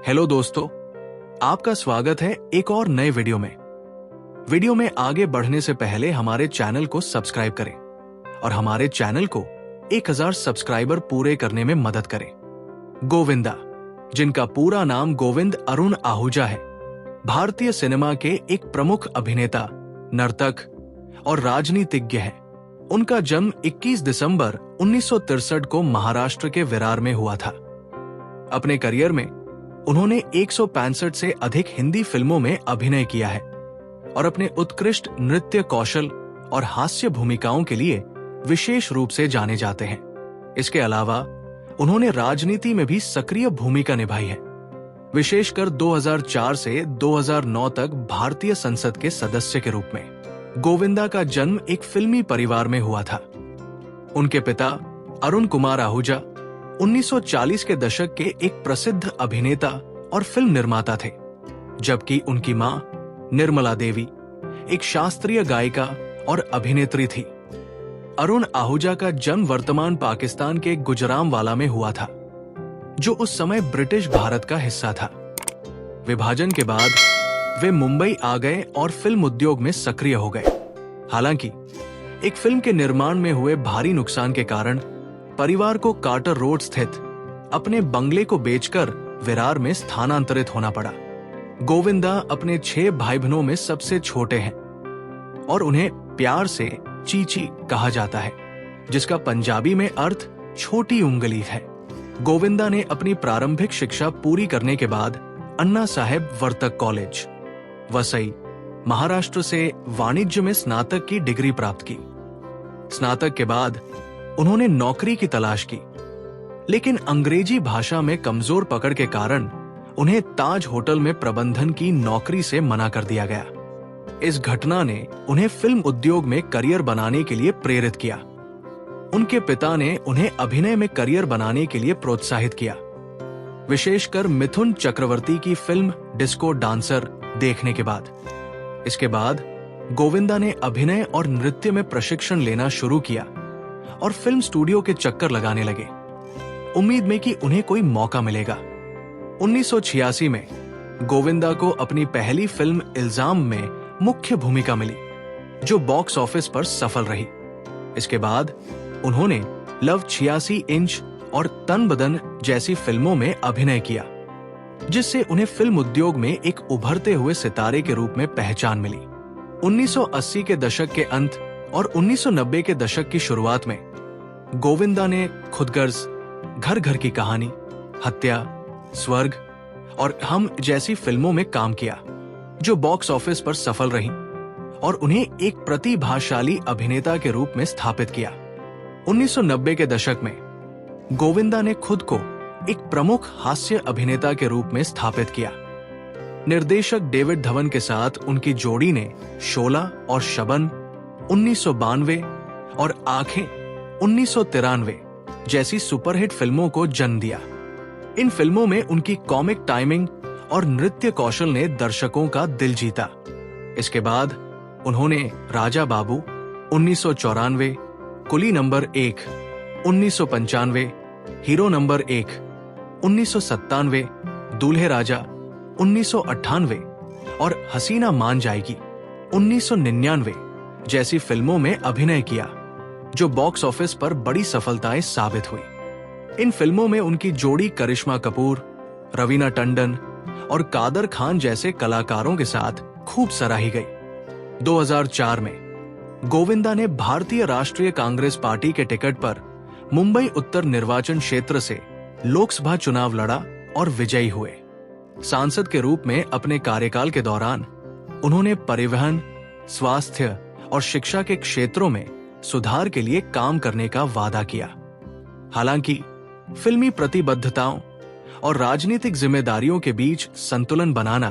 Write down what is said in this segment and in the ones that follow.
Hello दोस्तों, आपका स्वागत है एक और नए वीडियो में आगे बढ़ने से पहले हमारे चैनल को सब्सक्राइब करें और हमारे चैनल को 1000 सब्सक्राइबर पूरे करने में मदद करें। गोविंदा, जिनका पूरा नाम गोविंद अरुण आहूजा है, भारतीय सिनेमा के एक प्रमुख अभिनेता, नर्तक और राजनीतिज्ञ हैं। उनका जन्म 21 दिसंबर 1963 को महाराष्ट्र के विरार में हुआ था। अपने करियर में उन्होंने 165 से अधिक हिंदी फिल्मों में अभिनय किया है और अपने उत्कृष्ट नृत्य कौशल और हास्य भूमिकाओं के लिए विशेष रूप से जाने जाते हैं। इसके अलावा उन्होंने राजनीति में भी सक्रिय भूमिका निभाई है, विशेषकर 2004 से 2009 तक भारतीय संसद के सदस्य के रूप में। गोविंदा का जन्म एक फिल्मी परिवार में हुआ था। उनके पिता अरुण कुमार आहूजा 1940 के दशक के एक प्रसिद्ध अभिनेता और फिल्म निर्माता थे, जबकि उनकी मां निर्मला देवी एक शास्त्रीय गायिका और अभिनेत्री थी। अरुण आहूजा का जन्म वर्तमान पाकिस्तान के गुजरांवाला में हुआ था, जो उस समय ब्रिटिश भारत का हिस्सा था। विभाजन के बाद वे मुंबई आ गए और फिल्म उद्योग में सक्रिय हो गए। हालांकि एक फिल्म के निर्माण में हुए भारी नुकसान के कारण परिवार को कार्टर रोड स्थित अपने बंगले को बेचकर विरार में स्थानांतरित होना पड़ा। गोविंदा अपने 6 भाई बहनों में सबसे छोटे हैं और उन्हें प्यार से चीची कहा जाता है, जिसका पंजाबी में अर्थ छोटी उंगली है। गोविंदा ने अपनी प्रारंभिक शिक्षा पूरी करने के बाद अन्ना साहेब वर्तक कॉलेज, वसई, महाराष्ट्र से वाणिज्य में स्नातक की डिग्री प्राप्त की। स्नातक के बाद उन्होंने नौकरी की तलाश की, लेकिन अंग्रेजी भाषा में कमजोर पकड़ के कारण उन्हें ताज होटल में प्रबंधन की नौकरी से मना कर दिया गया। इस घटना ने उन्हें फिल्म उद्योग में करियर बनाने के लिए प्रेरित किया। उनके पिता ने उन्हें अभिनय में करियर बनाने के लिए प्रोत्साहित किया, विशेषकर मिथुन चक्रवर्ती की फिल्म डिस्को डांसर देखने के बाद। इसके बाद गोविंदा ने अभिनय और नृत्य में प्रशिक्षण लेना शुरू किया और फिल्म स्टूडियो के चक्कर लगाने लगे, उम्मीद में कि उन्हें कोई मौका मिलेगा। 1986 में गोविंदा को अपनी पहली फिल्म इल्जाम में मुख्य भूमिका मिली, जो बॉक्स ऑफिस पर सफल रही। इसके बाद उन्होंने लव 86 इंच और तन बदन जैसी फिल्मों में अभिनय किया, जिससे उन्हें फिल्म उद्योग में एक उभरते हुए सितारे के रूप में पहचान मिली। 1980 के दशक के अंत और 1990 के दशक की शुरुआत में गोविंदा ने खुदगर्ज, घर घर की कहानी, हत्या, स्वर्ग और हम जैसी फिल्मों में काम किया, जो बॉक्स ऑफिस पर सफल रहीं और उन्हें एक प्रतिभाशाली अभिनेता के रूप में स्थापित किया। 1990 के दशक में गोविंदा ने खुद को एक प्रमुख हास्य अभिनेता के रूप में स्थापित किया। निर्देशक डेविड धवन के साथ उनकी जोड़ी ने शोला और शबन 1992 और आंखें 1993 जैसी सुपरहिट फिल्मों को जन्म दिया। इन फिल्मों में उनकी कॉमिक टाइमिंग और नृत्य कौशल ने दर्शकों का दिल जीता। इसके बाद उन्होंने राजा बाबू 1994, कुली नंबर 1 1995, हीरो नंबर 1 1997, दूल्हे राजा 1998 और हसीना मान जाएगी 1999 जैसी फिल्मों में अभिनय किया, जो बॉक्स ऑफिस पर बड़ी सफलताएं साबित हुई। इन फिल्मों में उनकी जोड़ी करिश्मा कपूर, रवीना टंडन और कादर खान जैसे कलाकारों के साथ खूब सराही गई। 2004 में गोविंदा ने भारतीय राष्ट्रीय कांग्रेस पार्टी के टिकट पर मुंबई उत्तर निर्वाचन क्षेत्र से लोकसभा चुनाव लड़ा और विजयी हुए। सांसद के रूप में अपने कार्यकाल के दौरान उन्होंने परिवहन, स्वास्थ्य और शिक्षा के क्षेत्रों में सुधार के लिए काम करने का वादा किया। हालांकि फिल्मी प्रतिबद्धताओं और राजनीतिक जिम्मेदारियों के बीच संतुलन बनाना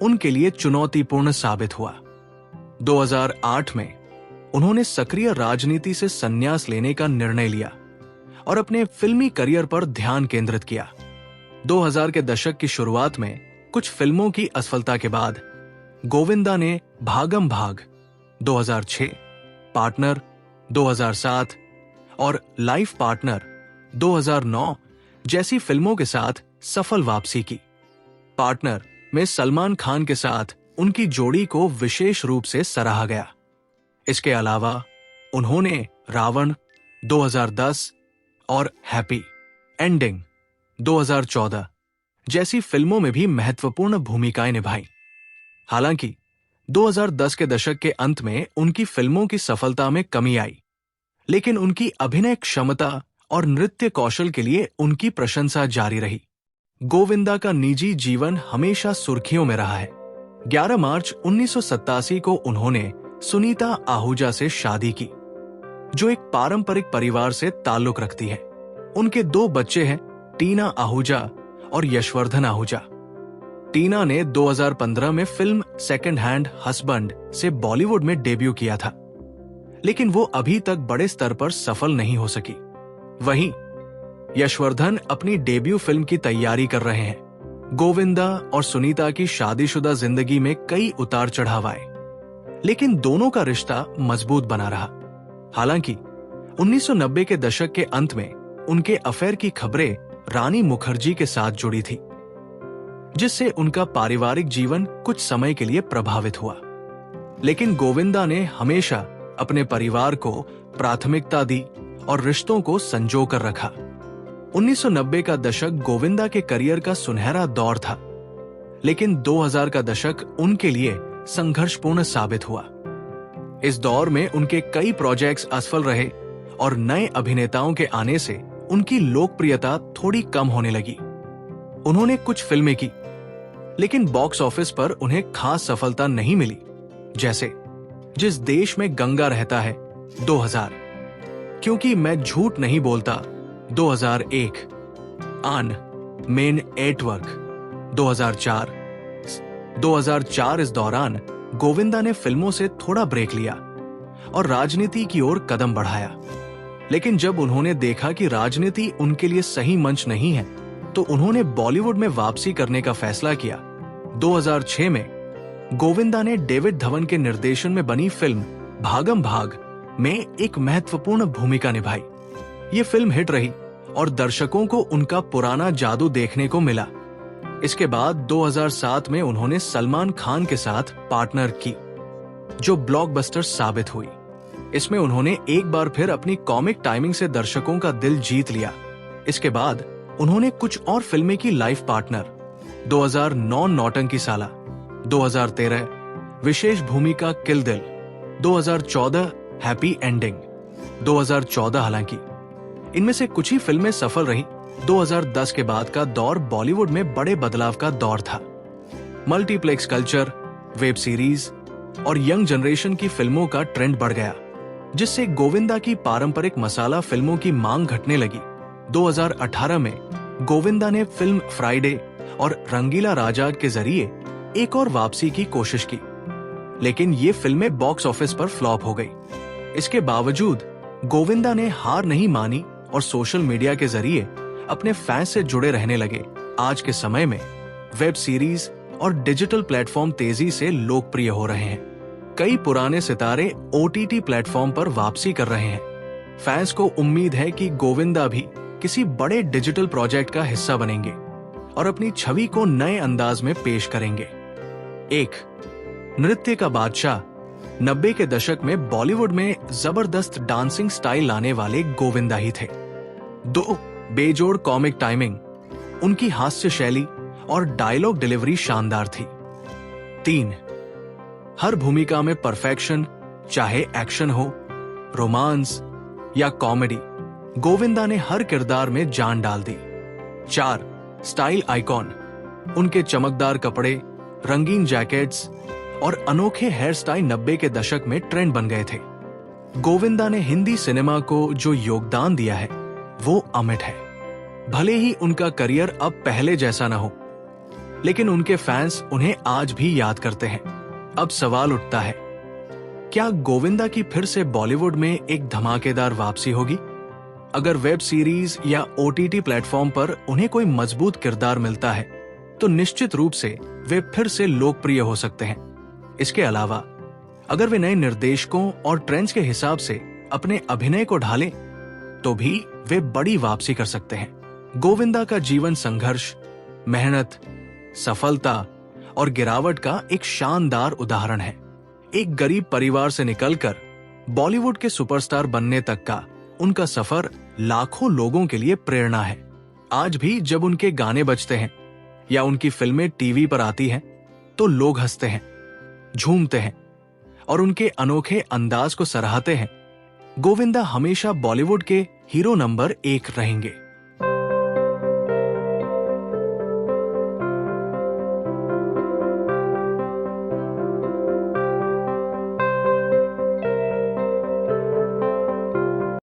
उनके लिए चुनौतीपूर्ण साबित हुआ। 2008 में उन्होंने सक्रिय राजनीति से संन्यास लेने का निर्णय लिया और अपने फिल्मी करियर पर ध्यान केंद्रित किया। 2000 के दशक की शुरुआत में कुछ फिल्मों की असफलता के बाद गोविंदा ने भागम भाग 2006, पार्टनर 2007 और लाइफ पार्टनर 2009 जैसी फिल्मों के साथ सफल वापसी की। पार्टनर में सलमान खान के साथ उनकी जोड़ी को विशेष रूप से सराहा गया। इसके अलावा उन्होंने रावण 2010 और हैप्पी एंडिंग 2014 जैसी फिल्मों में भी महत्वपूर्ण भूमिकाएं निभाई। हालांकि 2010 के दशक के अंत में उनकी फिल्मों की सफलता में कमी आई, लेकिन उनकी अभिनय क्षमता और नृत्य कौशल के लिए उनकी प्रशंसा जारी रही। गोविंदा का निजी जीवन हमेशा सुर्खियों में रहा है। 11 मार्च 1987 को उन्होंने सुनीता आहूजा से शादी की, जो एक पारंपरिक परिवार से ताल्लुक रखती है। उनके 2 बच्चे हैं, टीना आहूजा और यशवर्धन आहूजा। टीना ने 2015 में फिल्म सेकंड हैंड हस्बैंड से बॉलीवुड में डेब्यू किया था, लेकिन वो अभी तक बड़े स्तर पर सफल नहीं हो सकी। वहीं यशवर्धन अपनी डेब्यू फिल्म की तैयारी कर रहे हैं। गोविंदा और सुनीता की शादीशुदा जिंदगी में कई उतार चढ़ाव आए, लेकिन दोनों का रिश्ता मजबूत बना रहा। हालांकि 1990 के दशक के अंत में उनके अफेयर की खबरें रानी मुखर्जी के साथ जुड़ी थी, जिससे उनका पारिवारिक जीवन कुछ समय के लिए प्रभावित हुआ। लेकिन गोविंदा ने हमेशा अपने परिवार को प्राथमिकता दी और रिश्तों को संजो कर रखा। 1990 का दशक गोविंदा के करियर का सुनहरा दौर था, लेकिन 2000 का दशक उनके लिए संघर्षपूर्ण साबित हुआ। इस दौर में उनके कई प्रोजेक्ट्स असफल रहे और नए अभिनेताओं के आने से उनकी लोकप्रियता थोड़ी कम होने लगी। उन्होंने कुछ फिल्में की, लेकिन बॉक्स ऑफिस पर उन्हें खास सफलता नहीं मिली, जैसे जिस देश में गंगा रहता है 2000, क्योंकि मैं झूठ नहीं बोलता 2001, आन मेन एटवर्क 2004। इस दौरान गोविंदा ने फिल्मों से थोड़ा ब्रेक लिया और राजनीति की ओर कदम बढ़ाया। लेकिन जब उन्होंने देखा कि राजनीति उनके लिए सही मंच नहीं है, तो उन्होंने बॉलीवुड में वापसी करने का फैसला किया। 2006 में गोविंदा ने डेविड धवन के निर्देशन में बनी फिल्म भागम भाग में एक महत्वपूर्ण भूमिका निभाई। ये फिल्म हिट रही और दर्शकों को उनका पुराना जादू देखने को मिला। इसके बाद 2007 में उन्होंने सलमान खान के साथ पार्टनर की, जो ब्लॉकबस्टर साबित हुई। इसमें उन्होंने एक बार फिर अपनी कॉमिक टाइमिंग से दर्शकों का दिल जीत लिया। इसके बाद उन्होंने कुछ और फिल्में की लाइफ पार्टनर। 2009 नौटंकी साला, 2013 विशेष भूमिका किल दिल, 2014 हैप्पी एंडिंग, 2014। हालांकि इनमें से कुछ ही फिल्में सफल रही। 2010 के बाद का दौर बॉलीवुड में बड़े बदलाव का दौर था। मल्टीप्लेक्स कल्चर, वेब सीरीज और यंग जनरेशन की फिल्मों का ट्रेंड बढ़ गया, जिससे गोविंदा की पारंपरिक मसाला फिल्मों की मांग घटने लगी। 2018 में गोविंदा ने फिल्म फ्राइडे और रंगीला राजा के जरिए एक और वापसी की कोशिश की, लेकिन ये फिल्में बॉक्स ऑफिस पर फ्लॉप हो गई। इसके बावजूद गोविंदा ने हार नहीं मानी और सोशल मीडिया के जरिए अपने फैंस से जुड़े रहने लगे। आज के समय में वेब सीरीज और डिजिटल प्लेटफॉर्म तेजी से लोकप्रिय हो रहे हैं। कई पुराने सितारे OTT प्लेटफॉर्म पर वापसी कर रहे हैं। फैंस को उम्मीद है कि गोविंदा भी किसी बड़े डिजिटल प्रोजेक्ट का हिस्सा बनेंगे और अपनी छवि को नए अंदाज में पेश करेंगे। 1. नृत्य का बादशाह। 90 के दशक में बॉलीवुड में जबरदस्त डांसिंग स्टाइल लाने वाले गोविंदा ही थे। 2. बेजोड़ कॉमिक टाइमिंग। उनकी हास्य शैली और डायलॉग डिलीवरी शानदार थी। 3. हर भूमिका में परफेक्शन, चाहे एक्शन हो, रोमांस या कॉमेडी, गोविंदा ने हर किरदार में जान डाल दी। 4. Style icon. उनके चमकदार कपड़े, रंगीन जैकेट्स और अनोखे हेयर स्टाइल 90 के दशक में ट्रेंड बन गए थे। गोविंदा ने हिंदी सिनेमा को जो योगदान दिया है वो अमिट है। भले ही उनका करियर अब पहले जैसा न हो, लेकिन उनके फैंस उन्हें आज भी याद करते हैं। अब सवाल उठता है, क्या गोविंदा की फिर से बॉलीवुड में एक धमाकेदार वापसी होगी? अगर वेब सीरीज या OTT प्लेटफॉर्म पर उन्हें कोई मजबूत किरदार मिलता है, तो निश्चित रूप से वे फिर से लोकप्रिय हो सकते हैं। इसके अलावा अगर वे नए निर्देशकों और ट्रेंड्स के हिसाब से अपने अभिनय को ढालें, तो भी वे बड़ी वापसी कर सकते हैं। गोविंदा का जीवन संघर्ष, मेहनत सफलता और गिरावट का एक शानदार उदाहरण है। एक गरीब परिवार से निकलकर बॉलीवुड के सुपरस्टार बनने तक का उनका सफर लाखों लोगों के लिए प्रेरणा है। आज भी जब उनके गाने बजते हैं या उनकी फिल्में टीवी पर आती हैं, तो लोग हंसते हैं, झूमते हैं और उनके अनोखे अंदाज को सराहते हैं। गोविंदा हमेशा बॉलीवुड के हीरो नंबर 1 रहेंगे।